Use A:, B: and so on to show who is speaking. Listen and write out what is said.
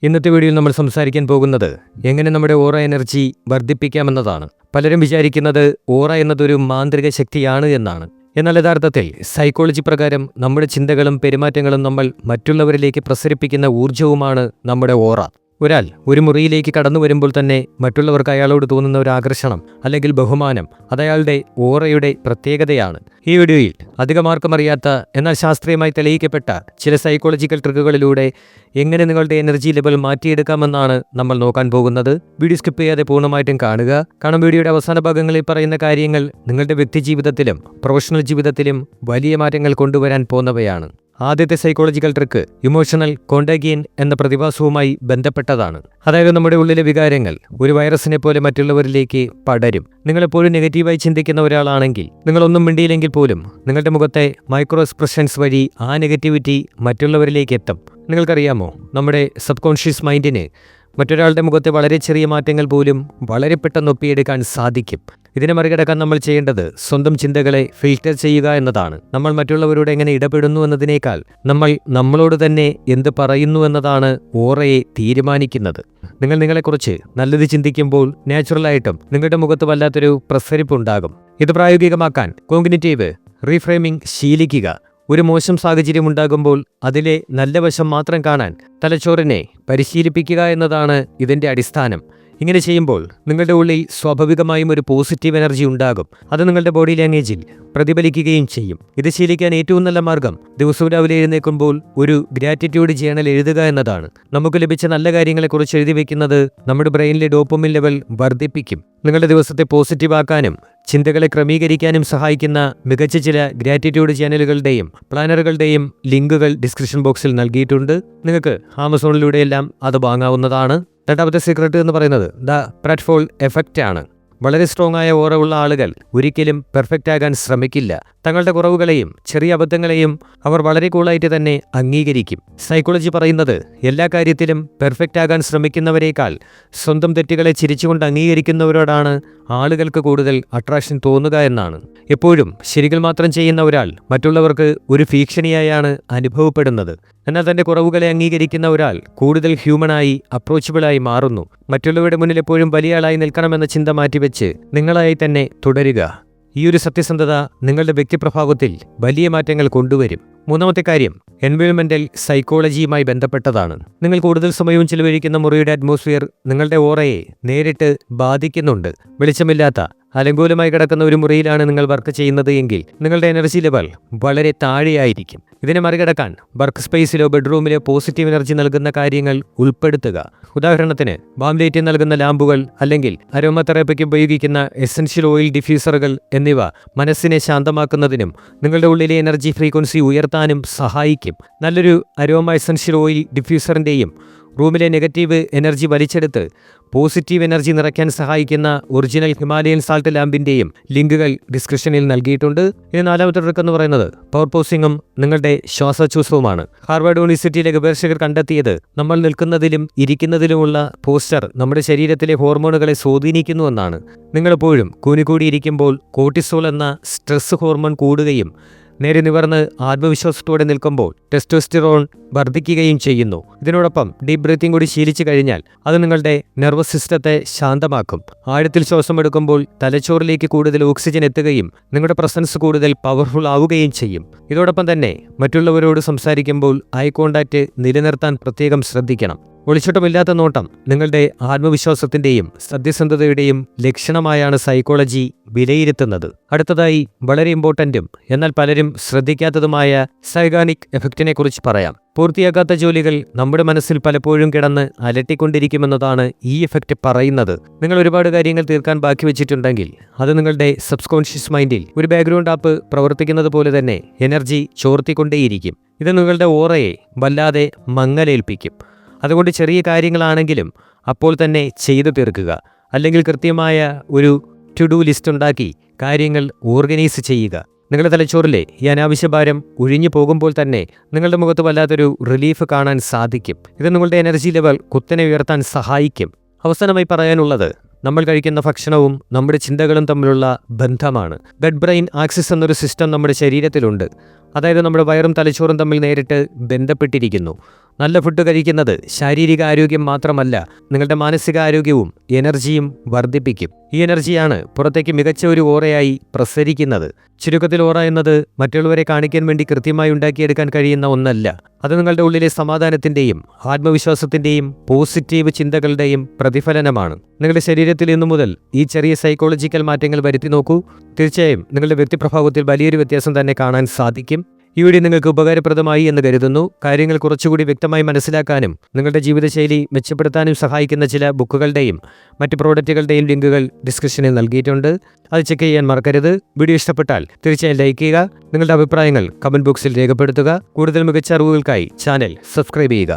A: ഇന്നത്തെ വീഡിയോയിൽ നമ്മൾ സംസാരിക്കാൻ പോകുന്നത് എങ്ങനെ നമ്മുടെ ഓറ എനർജി വർദ്ധിപ്പിക്കാമെന്നതാണ്. പലരും വിചാരിക്കുന്നത് ഓറ എന്നതൊരു മാന്ത്രിക ശക്തിയാണ് എന്നാണ്. എന്നാൽ യഥാർത്ഥത്തിൽ സൈക്കോളജി പ്രകാരം നമ്മുടെ ചിന്തകളും പെരുമാറ്റങ്ങളും നമ്മൾ മറ്റുള്ളവരിലേക്ക് പ്രസരിപ്പിക്കുന്ന ഊർജ്ജവുമാണ് നമ്മുടെ ഓറ. ഒരാൾ ഒരു മുറിയിലേക്ക് കടന്നു വരുമ്പോൾ തന്നെ മറ്റുള്ളവർക്ക് അയാളോട് തോന്നുന്ന ഒരു ആകർഷണം അല്ലെങ്കിൽ ബഹുമാനം അതയാളുടെ ഓറയുടെ പ്രത്യേകതയാണ്. ഈ വീഡിയോയിൽ അധികമാർക്കും അറിയാത്ത എന്നാൽ ശാസ്ത്രീയമായി തെളിയിക്കപ്പെട്ട ചില സൈക്കോളജിക്കൽ ട്രിക്കുകളിലൂടെ എങ്ങനെ നിങ്ങളുടെ എനർജി ലെവൽ മാറ്റിയെടുക്കാമെന്നാണ് നമ്മൾ നോക്കാൻ പോകുന്നത്. വീഡിയോ സ്കിപ്പ് ചെയ്യാതെ പൂർണ്ണമായിട്ടും കാണുക. കാരണം വീഡിയോയുടെ അവസാന ഭാഗങ്ങളിൽ പറയുന്ന കാര്യങ്ങൾ നിങ്ങളുടെ വ്യക്തിജീവിതത്തിലും പ്രൊഫഷണൽ ജീവിതത്തിലും വലിയ മാറ്റങ്ങൾ കൊണ്ടുവരാൻ പോകുന്നവയാണ്. ആദ്യത്തെ സൈക്കോളജിക്കൽ ട്രിക്ക് ഇമോഷണൽ കോണ്ടേഗിയൻ എന്ന പ്രതിഭാസവുമായി ബന്ധപ്പെട്ടതാണ്. അതായത് നമ്മുടെ ഉള്ളിലെ വികാരങ്ങൾ ഒരു വൈറസിനെ പോലെ മറ്റുള്ളവരിലേക്ക് പടരും. നിങ്ങളെപ്പോഴും നെഗറ്റീവായി ചിന്തിക്കുന്ന ഒരാളാണെങ്കിൽ നിങ്ങളൊന്നും മിണ്ടിയില്ലെങ്കിൽ പോലും നിങ്ങളുടെ മുഖത്തെ മൈക്രോ എക്സ്പ്രഷൻസ് വഴി ആ നെഗറ്റിവിറ്റി മറ്റുള്ളവരിലേക്ക് എത്തും. നിങ്ങൾക്കറിയാമോ, നമ്മുടെ സബ് കോൺഷ്യസ് മൈൻഡിന് മറ്റൊരാളുടെ മുഖത്തെ വളരെ ചെറിയ മാറ്റങ്ങൾ പോലും വളരെ പെട്ടെന്ന് ഒപ്പിയെടുക്കാൻ സാധിക്കും. ഇതിനെ മറികടക്കാൻ നമ്മൾ ചെയ്യേണ്ടത് സ്വന്തം ചിന്തകളെ ഫിൽറ്റർ ചെയ്യുക എന്നതാണ്. നമ്മൾ മറ്റുള്ളവരോട് എങ്ങനെ ഇടപെടുന്നു എന്നതിനേക്കാൾ നമ്മൾ നമ്മളോട് തന്നെ എന്ത് പറയുന്നു എന്നതാണ് ഓറയെ തീരുമാനിക്കുന്നത്. നിങ്ങൾ നിങ്ങളെക്കുറിച്ച് നല്ലത് ചിന്തിക്കുമ്പോൾ നാച്ചുറലായിട്ടും നിങ്ങളുടെ മുഖത്ത് വല്ലാത്തൊരു പ്രസരിപ്പുണ്ടാകും. ഇത് പ്രായോഗികമാക്കാൻ കോഗ്നിറ്റീവ് റീഫ്രെയിമിംഗ് ശീലിക്കുക. ഒരു മോശം സാഹചര്യം ഉണ്ടാകുമ്പോൾ അതിലെ നല്ല വശം മാത്രം കാണാൻ തലച്ചോറിനെ പരിശീലിപ്പിക്കുക എന്നതാണ് ഇതിൻ്റെ അടിസ്ഥാനം. ഇങ്ങനെ ചെയ്യുമ്പോൾ നിങ്ങളുടെ ഉള്ളിൽ സ്വാഭാവികമായും ഒരു പോസിറ്റീവ് എനർജി ഉണ്ടാകും. അത് നിങ്ങളുടെ ബോഡി ലാംഗ്വേജിൽ പ്രതിഫലിക്കുകയും ചെയ്യും. ഇത് ശീലിക്കാൻ ഏറ്റവും നല്ല മാർഗം ദിവസവും രാവിലെ എഴുന്നേൽക്കുമ്പോൾ ഒരു ഗ്രാറ്റിറ്റ്യൂഡ് ജേണൽ എഴുതുക എന്നതാണ്. നമുക്ക് ലഭിച്ച നല്ല കാര്യങ്ങളെക്കുറിച്ച് എഴുതി വെക്കുന്നത് നമ്മുടെ ബ്രെയിനിലെ ഡോപ്പമിൻ ലെവൽ വർദ്ധിപ്പിക്കും. നിങ്ങളുടെ ദിവസത്തെ പോസിറ്റീവ് ആക്കാനും ചിന്തകളെ ക്രമീകരിക്കാനും സഹായിക്കുന്ന മികച്ച ചില ഗ്രാറ്റിറ്റ്യൂഡ് ചാനലുകളുടെയും പ്ലാനറുകളുടെയും ലിങ്കുകൾ ഡിസ്ക്രിപ്ഷൻ ബോക്സിൽ നൽകിയിട്ടുണ്ട്. നിങ്ങൾക്ക് ആമസോണിലൂടെയെല്ലാം അത് വാങ്ങാവുന്നതാണ്. രണ്ടാമത്തെ സീക്രട്ട് എന്ന് പറയുന്നത് ദ പ്രാറ്റ്ഫോൾ എഫക്റ്റ് ആണ്. വളരെ സ്ട്രോങ് ആയ ഓറ ഉള്ള ആളുകൾ ഒരിക്കലും പെർഫെക്റ്റ് ആകാൻ ശ്രമിക്കില്ല. തങ്ങളുടെ കുറവുകളെയും ചെറിയ അബദ്ധങ്ങളെയും അവർ വളരെ കൂളായിട്ട് തന്നെ അംഗീകരിക്കും. സൈക്കോളജി പറയുന്നത് എല്ലാ കാര്യത്തിലും പെർഫെക്റ്റ് ആകാൻ ശ്രമിക്കുന്നവരേക്കാൾ സ്വന്തം തെറ്റുകളെ ചിരിച്ചുകൊണ്ട് അംഗീകരിക്കുന്നവരോടാണ് ആളുകൾക്ക് കൂടുതൽ അട്രാക്ഷൻ തോന്നുക എന്നാണ്. എപ്പോഴും ശരികൾ മാത്രം ചെയ്യുന്ന ഒരാൾ മറ്റുള്ളവർക്ക് ഒരു ഭീഷണിയായാണ് അനുഭവപ്പെടുന്നത്. എന്നാൽ തന്റെ കുറവുകളെ അംഗീകരിക്കുന്ന ഒരാൾ കൂടുതൽ ഹ്യൂമനായി അപ്രോച്ചബിളായി മാറുന്നു. മറ്റുള്ളവരുടെ മുന്നിൽ എപ്പോഴും വലിയ ആളായി നിൽക്കണമെന്ന ചിന്ത മാറ്റിവെച്ച് നിങ്ങളായി തന്നെ തുടരുക. ഈ ഒരു സത്യസന്ധത നിങ്ങളുടെ വ്യക്തിപ്രഭാവത്തിൽ വലിയ മാറ്റങ്ങൾ കൊണ്ടുവരും. മൂന്നാമത്തെ കാര്യം എൻവയോൺമെന്റൽ സൈക്കോളജിയുമായി ബന്ധപ്പെട്ടതാണ്. നിങ്ങൾ കൂടുതൽ സമയവും ചിലവഴിക്കുന്ന മുറിയുടെ അറ്റ്മോസ്ഫിയർ നിങ്ങളുടെ ഓറയെ നേരിട്ട് ബാധിക്കുന്നുണ്ട്. വെളിച്ചമില്ലാത്ത അലങ്കോലമായി കിടക്കുന്ന ഒരു മുറിയിലാണ് നിങ്ങൾ വർക്ക് ചെയ്യുന്നത് എങ്കിൽ നിങ്ങളുടെ എനർജി ലെവൽ വളരെ താഴെയായിരിക്കും. ഇതിനെ മറികടക്കാൻ വർക്ക് സ്പേസിലോ ബെഡ്റൂമിലോ പോസിറ്റീവ് എനർജി നൽകുന്ന കാര്യങ്ങൾ ഉൾപ്പെടുത്തുക. ഉദാഹരണത്തിന് വാം ലൈറ്റ് നൽകുന്ന ലാമ്പുകൾ അല്ലെങ്കിൽ അരോമ തെറാപ്പിക്ക് ഉപയോഗിക്കുന്ന എസൻഷ്യൽ ഓയിൽ ഡിഫ്യൂസറുകൾ എന്നിവ മനസ്സിനെ ശാന്തമാക്കുന്നതിനും നിങ്ങളുടെ ഉള്ളിലെ എനർജി ഫ്രീക്വൻസി ഉയർത്താനും സഹായിക്കും. നല്ലൊരു അരോമ എസൻഷ്യൽ ഓയിൽ ഡിഫ്യൂസറിൻ്റെയും റൂമിലെ നെഗറ്റീവ് എനർജി വലിച്ചെടുത്ത് പോസിറ്റീവ് എനർജി നിറയ്ക്കാൻ സഹായിക്കുന്ന ഒറിജിനൽ ഹിമാലയൻ സാൾട്ട് ലാമ്പിൻ്റെയും ലിങ്കുകൾ ഡിസ്ക്രിപ്ഷനിൽ നൽകിയിട്ടുണ്ട്. ഇനി നാലാമത്തെ ട്രിക്ക് എന്ന് പറയുന്നത് പവർ പോസിങ്ങും നിങ്ങളുടെ ശ്വാസോച്ഛ്വാസവുമാണ്. ഹാർവാർഡ് യൂണിവേഴ്സിറ്റിയിലെ ഗവേഷകർ കണ്ടെത്തിയത് നമ്മൾ നിൽക്കുന്നതിലും ഇരിക്കുന്നതിലുമുള്ള പോസ്ചർ നമ്മുടെ ശരീരത്തിലെ ഹോർമോണുകളെ സ്വാധീനിക്കുന്നുവെന്നാണ്. നിങ്ങളെപ്പോഴും കൂനിക്കൂടിയിരിക്കുമ്പോൾ കോർട്ടിസോൾ എന്ന സ്ട്രെസ് ഹോർമോൺ കൂടുകയും നേരെ നിവർന്ന് ആത്മവിശ്വാസത്തോടെ നിൽക്കുമ്പോൾ ടെസ്റ്റോസ്റ്റിറോൺ വർദ്ധിക്കുകയും ചെയ്യുന്നു. ഇതിനോടൊപ്പം ഡീപ് ബ്രീത്തിങ് കൂടി ശീലിച്ചു കഴിഞ്ഞാൽ അത് നിങ്ങളുടെ നെർവസ് സിസ്റ്റത്തെ ശാന്തമാക്കും. ആഴത്തിൽ ശ്വാസം എടുക്കുമ്പോൾ തലച്ചോറിലേക്ക് കൂടുതൽ ഓക്സിജൻ എത്തുകയും നിങ്ങളുടെ പ്രസൻസ് കൂടുതൽ പവർഫുൾ ആവുകയും ചെയ്യും. ഇതോടൊപ്പം തന്നെ മറ്റുള്ളവരോട് സംസാരിക്കുമ്പോൾ ഐ കോണ്ടാക്റ്റ് നിലനിർത്താൻ പ്രത്യേകം ശ്രദ്ധിക്കണം. ഒളിച്ചോട്ടമില്ലാത്ത നോട്ടം നിങ്ങളുടെ ആത്മവിശ്വാസത്തിൻ്റെയും സത്യസന്ധതയുടെയും ലക്ഷണമായാണ് സൈക്കോളജി വിലയിരുത്തുന്നത്. അടുത്തതായി വളരെ ഇമ്പോർട്ടൻറ്റും എന്നാൽ പലരും ശ്രദ്ധിക്കാത്തതുമായ സൈഗാനിക് എഫക്റ്റിനെ കുറിച്ച് പറയാം. പൂർത്തിയാക്കാത്ത ജോലികൾ നമ്മുടെ മനസ്സിൽ പലപ്പോഴും കിടന്ന് അലട്ടിക്കൊണ്ടിരിക്കുമെന്നതാണ് ഈ എഫക്റ്റ് പറയുന്നത്. നിങ്ങൾ ഒരുപാട് കാര്യങ്ങൾ തീർക്കാൻ ബാക്കി വെച്ചിട്ടുണ്ടെങ്കിൽ അത് നിങ്ങളുടെ സബ് കോൺഷ്യസ് മൈൻഡിൽ ഒരു ബാക്ക്ഗ്രൗണ്ട് ആപ്പ് പ്രവർത്തിക്കുന്നത് പോലെ തന്നെ എനർജി ചോർത്തിക്കൊണ്ടേയിരിക്കും. ഇത് നിങ്ങളുടെ ഓറയെ വല്ലാതെ മങ്ങലേൽപ്പിക്കും. അതുകൊണ്ട് ചെറിയ കാര്യങ്ങളാണെങ്കിലും അപ്പോൾ തന്നെ ചെയ്തു തീർക്കുക. അല്ലെങ്കിൽ കൃത്യമായ ഒരു ടു ഡു ലിസ്റ്റ് ഉണ്ടാക്കി കാര്യങ്ങൾ ഓർഗനൈസ് ചെയ്യുക. നിങ്ങളുടെ തലച്ചോറിലെ ഈ അനാവശ്യ ഭാരം ഒഴിഞ്ഞു പോകുമ്പോൾ തന്നെ നിങ്ങളുടെ മുഖത്ത് വല്ലാത്തൊരു റിലീഫ് കാണാൻ സാധിക്കും. ഇത് നിങ്ങളുടെ എനർജി ലെവൽ കുത്തനെ ഉയർത്താൻ സഹായിക്കും. അവസാനമായി പറയാനുള്ളത് നമ്മൾ കഴിക്കുന്ന ഭക്ഷണവും നമ്മുടെ ചിന്തകളും തമ്മിലുള്ള ബന്ധമാണ്. ഗട്ട് ബ്രെയിൻ ആക്സിസ് എന്നൊരു സിസ്റ്റം നമ്മുടെ ശരീരത്തിലുണ്ട്. അതായത് നമ്മുടെ വയറും തലച്ചോറും തമ്മിൽ നേരിട്ട് ബന്ധപ്പെട്ടിരിക്കുന്നു. നല്ല ഫുഡ് കഴിക്കുന്നത് ശാരീരിക ആരോഗ്യം മാത്രമല്ല, നിങ്ങളുടെ മാനസികാരോഗ്യവും എനർജിയും വർദ്ധിപ്പിക്കും. ഈ എനർജിയാണ് പുറത്തേക്ക് മികച്ച ഒരു ഓറയായി പ്രസരിക്കുന്നത്. ചുരുക്കത്തിൽ, ഓറ എന്നത് മറ്റുള്ളവരെ കാണിക്കാൻ വേണ്ടി കൃത്യമായി ഉണ്ടാക്കിയെടുക്കാൻ കഴിയുന്ന ഒന്നല്ല. അത് നിങ്ങളുടെ ഉള്ളിലെ സമാധാനത്തിൻ്റെയും ആത്മവിശ്വാസത്തിൻ്റെയും പോസിറ്റീവ് ചിന്തകളുടെയും പ്രതിഫലനമാണ്. നിങ്ങളുടെ ശരീരത്തിൽ ഇന്നു മുതൽ ഈ ചെറിയ സൈക്കോളജിക്കൽ മാറ്റങ്ങൾ വരുത്തി നോക്കൂ. തീർച്ചയായും നിങ്ങളുടെ വ്യക്തിപ്രഭാവത്തിൽ വലിയൊരു വ്യത്യാസം തന്നെ കാണാൻ സാധിക്കും. ഈ വീഡിയോ നിങ്ങൾക്ക് ഉപകാരപ്രദമായി എന്ന് കരുതുന്നു. കാര്യങ്ങൾ കുറച്ചുകൂടി വ്യക്തമായി മനസ്സിലാക്കാനും നിങ്ങളുടെ ജീവിതശൈലി മെച്ചപ്പെടുത്താനും സഹായിക്കുന്ന ചില ബുക്കുകളുടെയും മറ്റ് പ്രോഡക്റ്റുകളുടെയും ലിങ്കുകൾ ഡിസ്ക്രിപ്ഷനിൽ നൽകിയിട്ടുണ്ട്. അത് ചെക്ക് ചെയ്യാൻ മറക്കരുത്. വീഡിയോ ഇഷ്ടപ്പെട്ടാൽ തീർച്ചയായും ലൈക്ക് ചെയ്യുക. നിങ്ങളുടെ അഭിപ്രായങ്ങൾ കമന്റ് ബോക്സിൽ രേഖപ്പെടുത്തുക. കൂടുതൽ മികച്ച അറിവുകൾക്കായി ചാനൽ സബ്സ്ക്രൈബ് ചെയ്യുക.